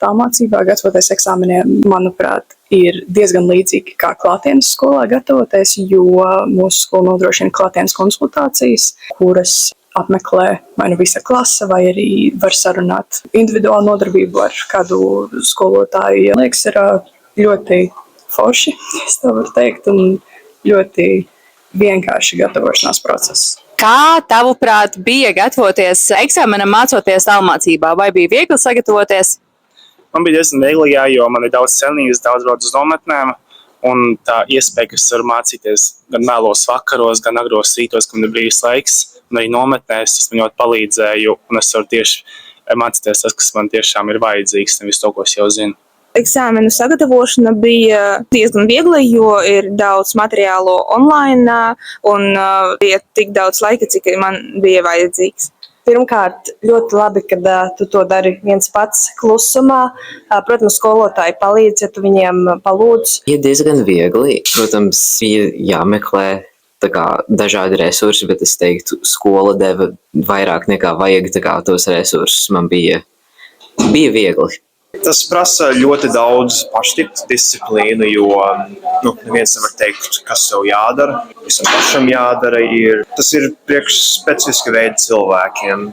Tālmācībā gatavoties eksāmeniem, manuprāt, ir diezgan līdzīgi kā klātienes skolā gatavoties, jo mūsu skola nodrošina klātienes konsultācijas, kuras apmeklē vai nu visa klase, vai arī var sarunāt individuālu nodarbību ar kādu skolotāju. Liekas, ir ļoti forši, es tā varu teikt, un ļoti vienkārši gatavošanās process. Kā tavuprāt bija gatavoties eksāmenam mācoties tālmācībā? Vai bija viegli sagatavoties? Man bija diezgan viegli, jā, jo man ir daudz senības, daudz brauc uz nometnēm. Un tā iespēja, ka es varu mācīties gan mēlos vakaros, gan agros rītos, kad man ir brīvs laiks. Un arī nometnēs tas man ļoti palīdzēja, un es varu tieši mācīties tas, kas man tiešām ir vajadzīgs, nevis to, ko es jau zinu. Eksāmenu sagatavošana bija diezgan viegla, jo ir daudz materiālu online un bija tik daudz laika, cik man bija vajadzīgs. Pirmkārt, ļoti labi, ka tu to dari viens pats klusumā. Protams, skolotāji palīdz, ja tu viņiem palūdz. Ir diezgan viegli. Protams, ir jāmeklē dažādi resursi, bet es teiktu, skola deva vairāk nekā vajag tos resursus. Man bija viegli. Tas prasa ļoti daudz pašdisciplīnu, jo neviens nevar teikt, kas tev jādara. Visam pašam jādara. Tas ir priekš specifiska veida cilvēkiem.